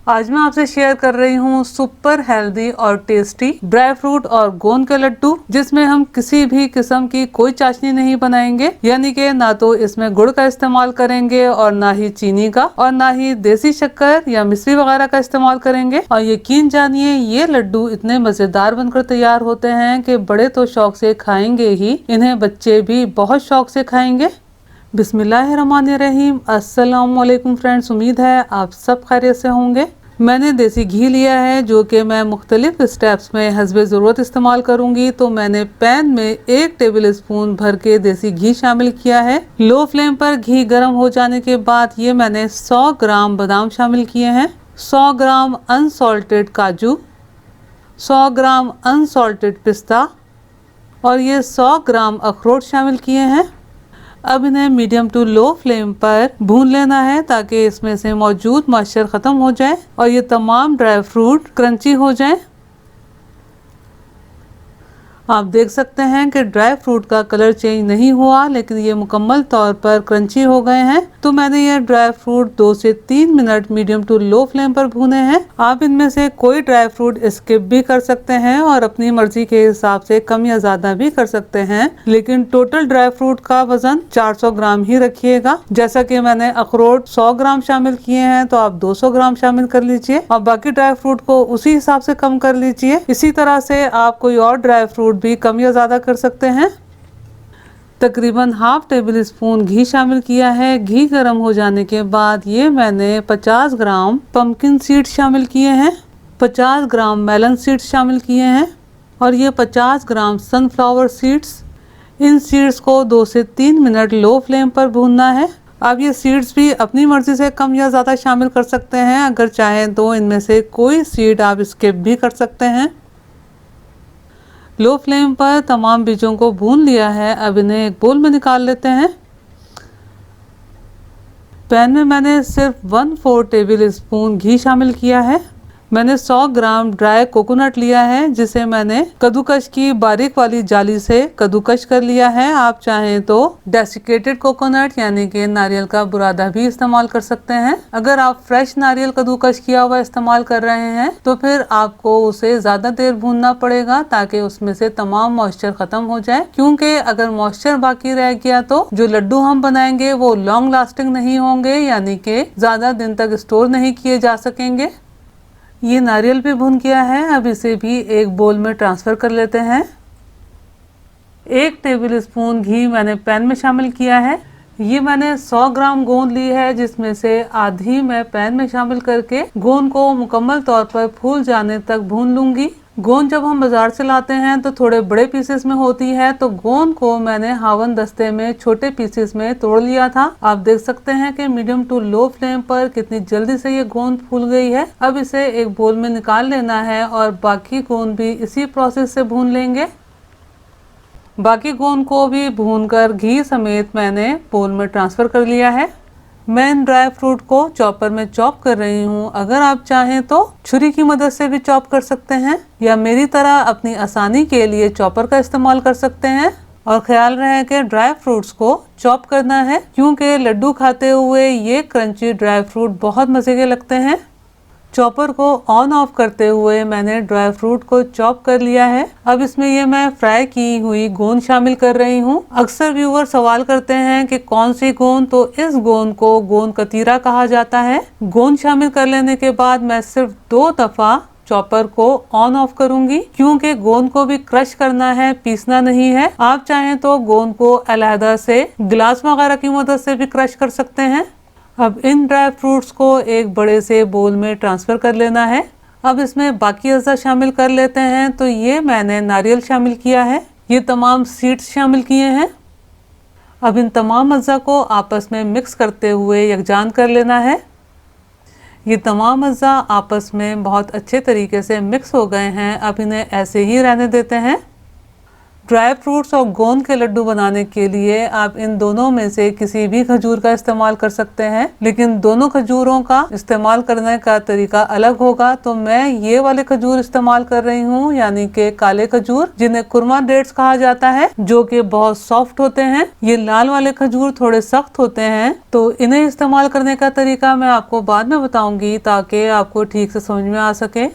आज मैं आपसे शेयर कर रही हूँ सुपर हेल्दी और टेस्टी ड्राई फ्रूट और गोंद के लड्डू, जिसमें हम किसी भी किस्म की कोई चाशनी नहीं बनाएंगे। यानी कि ना तो इसमें गुड़ का इस्तेमाल करेंगे और ना ही चीनी का, और ना ही देसी शक्कर या मिश्री वगैरह का इस्तेमाल करेंगे। और यकीन जानिए, ये लड्डू इतने मजेदार बनकर तैयार होते हैं कि बड़े तो शौक से खाएंगे ही, इन्हें बच्चे भी बहुत शौक से खाएंगे। बिस्मिल्लाहिर्रहमानिर्रहीम। अस्सलाम वालेकुम फ्रेंड्स, उम्मीद है आप सब खैरियत से होंगे। मैंने देसी घी लिया है जो कि मैं मुख्तलिफ स्टेप्स में हस्बे ज़रूरत इस्तेमाल करूंगी। तो मैंने पैन में 1 टेबल स्पून भर के देसी घी शामिल किया है। लो फ्लेम पर घी गर्म हो जाने के बाद ये मैंने 100 ग्राम बादाम शामिल किए हैं, 100 ग्राम अनसॉल्टेड काजू, 100 ग्राम अनसॉल्टेड पिस्ता और ये 100 ग्राम अखरोट शामिल किए हैं। अब इन्हें मीडियम टू लो फ्लेम पर भून लेना है ताकि इसमें से मौजूद मॉइस्चर ख़त्म हो जाए और ये तमाम ड्राई फ्रूट क्रंची हो जाए। आप देख सकते हैं कि ड्राई फ्रूट का कलर चेंज नहीं हुआ, लेकिन ये मुकम्मल तौर पर क्रंची हो गए हैं। तो मैंने ये ड्राई फ्रूट 2 से 3 minute medium to low flame पर भूने हैं। आप इनमें से कोई ड्राई फ्रूट स्किप भी कर सकते हैं और अपनी मर्जी के हिसाब से कम या ज्यादा भी कर सकते हैं, लेकिन टोटल ड्राई फ्रूट का वजन 400 ग्राम ही रखिएगा। जैसा कि मैंने अखरोट 100 ग्राम शामिल किए हैं, तो आप 200 ग्राम शामिल कर लीजिए और बाकी ड्राई फ्रूट को उसी हिसाब से कम कर लीजिए। इसी तरह से आप कोई और ड्राई फ्रूट भी कम या ज्यादा कर सकते हैं। तकरीबन हाफ टेबल स्पून घी शामिल किया है। घी गर्म हो जाने के बाद ये मैंने 50 ग्राम पंपकिन सीड्स शामिल किए हैं, 50 ग्राम मेलन सीड्स शामिल किए हैं और ये 50 ग्राम सनफ्लावर सीड्स। इन सीड्स को 2 से 3 मिनट लो फ्लेम पर भूनना है। आप ये सीड्स भी अपनी मर्जी से कम या ज़्यादा शामिल कर सकते हैं। अगर चाहें तो इनमें से कोई सीड आप स्किप भी कर सकते हैं। लो फ्लेम पर तमाम बीजों को भून लिया है। अब इन्हें एक बोल में निकाल लेते हैं। पैन में मैंने सिर्फ 1/4 टेबल स्पून घी शामिल किया है। मैंने 100 ग्राम ड्राई कोकोनट लिया है, जिसे मैंने कद्दूकश की बारीक वाली जाली से कद्दूकश कर लिया है। आप चाहें तो डेसिकेटेड कोकोनट यानी कि नारियल का बुरादा भी इस्तेमाल कर सकते हैं। अगर आप फ्रेश नारियल कद्दूकश किया हुआ इस्तेमाल कर रहे हैं तो फिर आपको उसे ज्यादा देर भूनना पड़ेगा ताकि उसमें से तमाम मॉइस्चर खत्म हो जाए, क्योंकि अगर मॉइस्चर बाकी रह गया तो जो लड्डू हम बनाएंगे वो लॉन्ग लास्टिंग नहीं होंगे, यानी कि ज्यादा दिन तक स्टोर नहीं किए जा सकेंगे। ये नारियल भी भून गया है। अब इसे भी एक बोल में ट्रांसफर कर लेते हैं। 1 टेबल स्पून घी मैंने पैन में शामिल किया है। ये मैंने 100 ग्राम गोंद ली है, जिसमें से आधी मैं पैन में शामिल करके गोंद को मुकम्मल तौर पर फूल जाने तक भून लूंगी। गोंद जब हम बाजार से लाते हैं तो थोड़े बड़े पीसेस में होती है, तो गोंद को मैंने हावन दस्ते में छोटे पीसेस में तोड़ लिया था। आप देख सकते हैं कि मीडियम टू लो फ्लेम पर कितनी जल्दी से ये गोंद फूल गई है। अब इसे एक बोल में निकाल लेना है और बाकी गोंद भी इसी प्रोसेस से भून लेंगे। बाकी गोंद को भी भूनकर घी समेत मैंने बोल में ट्रांसफर कर लिया है। मैं इन ड्राई फ्रूट को चॉपर में चॉप कर रही हूँ। अगर आप चाहें तो छुरी की मदद से भी चॉप कर सकते हैं, या मेरी तरह अपनी आसानी के लिए चॉपर का इस्तेमाल कर सकते हैं। और ख्याल रहे कि ड्राई फ्रूट्स को चॉप करना है, क्योंकि लड्डू खाते हुए ये क्रंची ड्राई फ्रूट बहुत मजे के लगते हैं। चॉपर को ऑन ऑफ करते हुए मैंने ड्राई फ्रूट को चॉप कर लिया है। अब इसमें ये मैं फ्राई की हुई गोंद शामिल कर रही हूँ। अक्सर व्यूअर सवाल करते हैं कि कौन सी गोंद, तो इस गोंद को गोंद कतीरा कहा जाता है। गोंद शामिल कर लेने के बाद मैं सिर्फ 2 दफा चॉपर को ऑन ऑफ करूंगी, क्योंकि गोंद को भी क्रश करना है, पीसना नहीं है। आप चाहें तो गोंद को अलहदा से गिलास वगैरह की मदद से भी क्रश कर सकते हैं। अब इन ड्राई फ्रूट्स को एक बड़े से बोल में ट्रांसफर कर लेना है। अब इसमें बाकी अज़ा शामिल कर लेते हैं। तो ये मैंने नारियल शामिल किया है, ये तमाम सीड्स शामिल किए हैं। अब इन तमाम अज़ा को आपस में मिक्स करते हुए यकजान कर लेना है। ये तमाम अज़ा आपस में बहुत अच्छे तरीके से मिक्स हो गए हैं। अब इन्हें ऐसे ही रहने देते हैं। ड्राई फ्रूट्स और गोंद के लड्डू बनाने के लिए आप इन दोनों में से किसी भी खजूर का इस्तेमाल कर सकते हैं, लेकिन दोनों खजूरों का इस्तेमाल करने का तरीका अलग होगा। तो मैं ये वाले खजूर इस्तेमाल कर रही हूँ, यानी कि काले खजूर, जिन्हें कुरमा डेट्स कहा जाता है, जो कि बहुत सॉफ्ट होते हैं। ये लाल वाले खजूर थोड़े सख्त होते हैं। तो इन्हें इस्तेमाल करने का तरीका मैं आपको बाद में बताऊंगी, ताकि आपको ठीक से समझ में आ सके।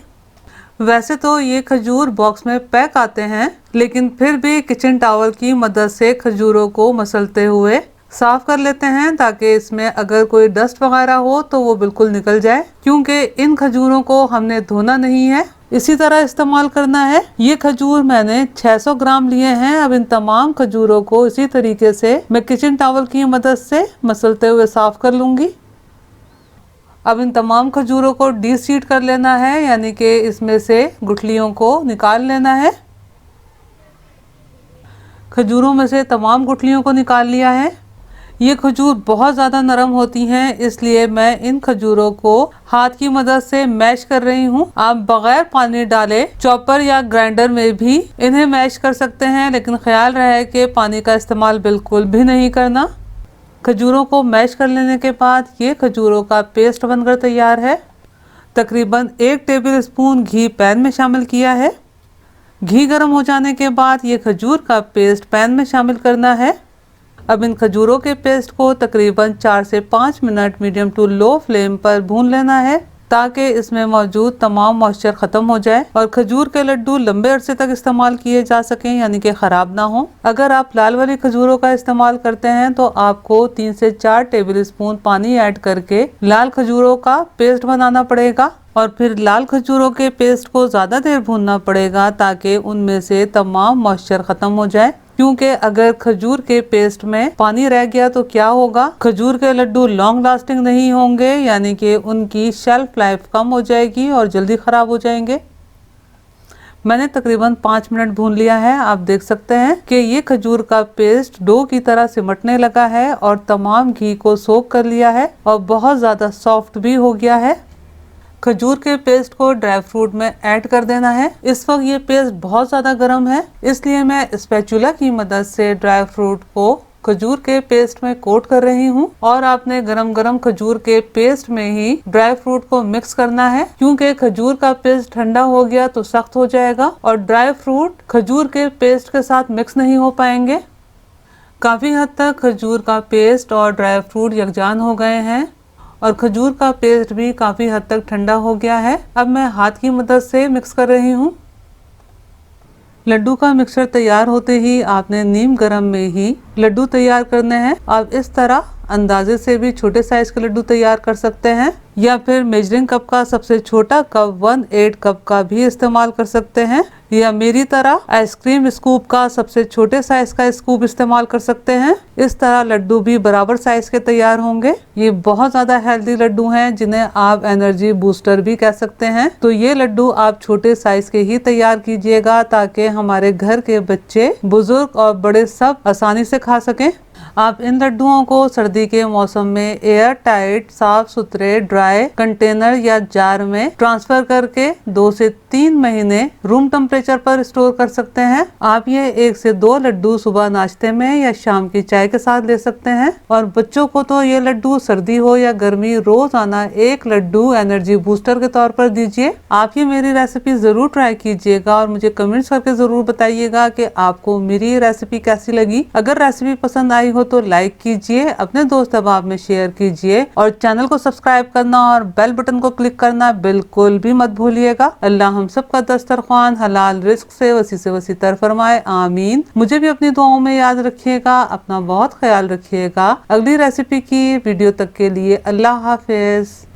वैसे तो ये खजूर बॉक्स में पैक आते हैं, लेकिन फिर भी किचन टॉवल की मदद से खजूरों को मसलते हुए साफ कर लेते हैं, ताकि इसमें अगर कोई डस्ट वगैरह हो तो वो बिल्कुल निकल जाए, क्योंकि इन खजूरों को हमने धोना नहीं है, इसी तरह इस्तेमाल करना है। ये खजूर मैंने 600 ग्राम लिए हैं। अब इन तमाम खजूरों को इसी तरीके से मैं किचन टॉवल की मदद से मसलते हुए साफ कर लूंगी। अब इन तमाम खजूरों को डीसीड कर लेना है, यानी कि इसमें से गुठलियों को निकाल लेना है। खजूरों में से तमाम गुठलियों को निकाल लिया है। ये खजूर बहुत ज़्यादा नरम होती हैं, इसलिए मैं इन खजूरों को हाथ की मदद से मैश कर रही हूँ। आप बगैर पानी डाले चॉपर या ग्राइंडर में भी इन्हें मैश कर सकते हैं, लेकिन ख्याल रहे कि पानी का इस्तेमाल बिल्कुल भी नहीं करना। खजूरों को मैश कर लेने के बाद ये खजूरों का पेस्ट बनकर तैयार है। तकरीबन 1 टेबल स्पून घी पैन में शामिल किया है। घी गर्म हो जाने के बाद ये खजूर का पेस्ट पैन में शामिल करना है। अब इन खजूरों के पेस्ट को तकरीबन 4 से 5 minute medium to low flame पर भून लेना है, ताकि इसमें मौजूद तमाम मॉइस्चर खत्म हो जाए और खजूर के लड्डू लंबे अरसे तक इस्तेमाल किए जा सकें, यानी कि खराब ना हो। अगर आप लाल वाली खजूरों का इस्तेमाल करते हैं तो आपको 3 से 4 टेबल स्पून पानी ऐड करके लाल खजूरों का पेस्ट बनाना पड़ेगा, और फिर लाल खजूरों के पेस्ट को ज्यादा देर भूनना पड़ेगा, ताकि उनमें से तमाम मॉइस्चर खत्म हो जाए। क्योंकि अगर खजूर के पेस्ट में पानी रह गया तो क्या होगा, खजूर के लड्डू लॉन्ग लास्टिंग नहीं होंगे, यानी कि उनकी शेल्फ लाइफ कम हो जाएगी और जल्दी खराब हो जाएंगे। मैंने तकरीबन 5 मिनट भून लिया है। आप देख सकते हैं कि ये खजूर का पेस्ट डो की तरह सिमटने लगा है और तमाम घी को सोख कर लिया है और बहुत ज्यादा सॉफ्ट भी हो गया है। खजूर के पेस्ट को ड्राई फ्रूट में ऐड कर देना है। इस वक्त ये पेस्ट बहुत ज्यादा गर्म है, इसलिए मैं स्पैचुला की मदद से ड्राई फ्रूट को खजूर के पेस्ट में कोट कर रही हूँ। और आपने गरम गरम खजूर के पेस्ट में ही ड्राई फ्रूट को मिक्स करना है, क्योंकि खजूर का पेस्ट ठंडा हो गया तो सख्त हो जाएगा और ड्राई फ्रूट खजूर के पेस्ट के साथ मिक्स नहीं हो पाएंगे। काफी हद तक खजूर का पेस्ट और ड्राई फ्रूट यकजान हो गए हैं और खजूर का पेस्ट भी काफी हद तक ठंडा हो गया है। अब मैं हाथ की मदद से मिक्स कर रही हूँ। लड्डू का मिक्सचर तैयार होते ही आपने नीम गरम में ही लड्डू तैयार करने हैं। आप इस तरह अंदाजे से भी छोटे साइज के लड्डू तैयार कर सकते हैं, या फिर मेजरिंग कप का सबसे छोटा कप 1/8 कप का भी इस्तेमाल कर सकते हैं, या मेरी तरह आइसक्रीम स्कूप का सबसे छोटे साइज का स्कूप इस्तेमाल कर सकते हैं। इस तरह लड्डू भी बराबर साइज के तैयार होंगे। ये बहुत ज्यादा हेल्दी लड्डू हैं, जिन्हें आप एनर्जी बूस्टर भी कह सकते हैं। तो ये लड्डू आप छोटे साइज के ही तैयार कीजिएगा, ताकि हमारे घर के बच्चे, बुजुर्ग और बड़े सब आसानी से खा सकें। आप इन लड्डुओं को सर्दी के मौसम में एयर टाइट, साफ सुथरे ड्राई कंटेनर या जार में ट्रांसफर करके 2 से 3 महीने रूम टेम्परेचर पर स्टोर कर सकते हैं। आप ये 1 से 2 लड्डू सुबह नाश्ते में या शाम की चाय के साथ ले सकते हैं। और बच्चों को तो ये लड्डू सर्दी हो या गर्मी रोजाना 1 लड्डू एनर्जी बूस्टर के तौर पर दीजिए। आप ये मेरी रेसिपी जरूर ट्राई कीजिएगा और मुझे कमेंट्स करके जरूर बताइएगा कि आपको मेरी ये रेसिपी कैसी लगी। अगर रेसिपी पसंद आई हो तो लाइक कीजिए, अपने दोस्त अहबाब में शेयर कीजिए और चैनल को सब्सक्राइब करना और बेल बटन को क्लिक करना बिल्कुल भी मत भूलिएगा। अल्लाह हम सब का दस्तरख्वान हलाल रिस्क से वसी तर फरमाए, आमीन। मुझे भी अपनी दुआओं में याद रखिएगा। अपना बहुत ख्याल रखिएगा। अगली रेसिपी की वीडियो तक के लिए अल्लाह हाफिज।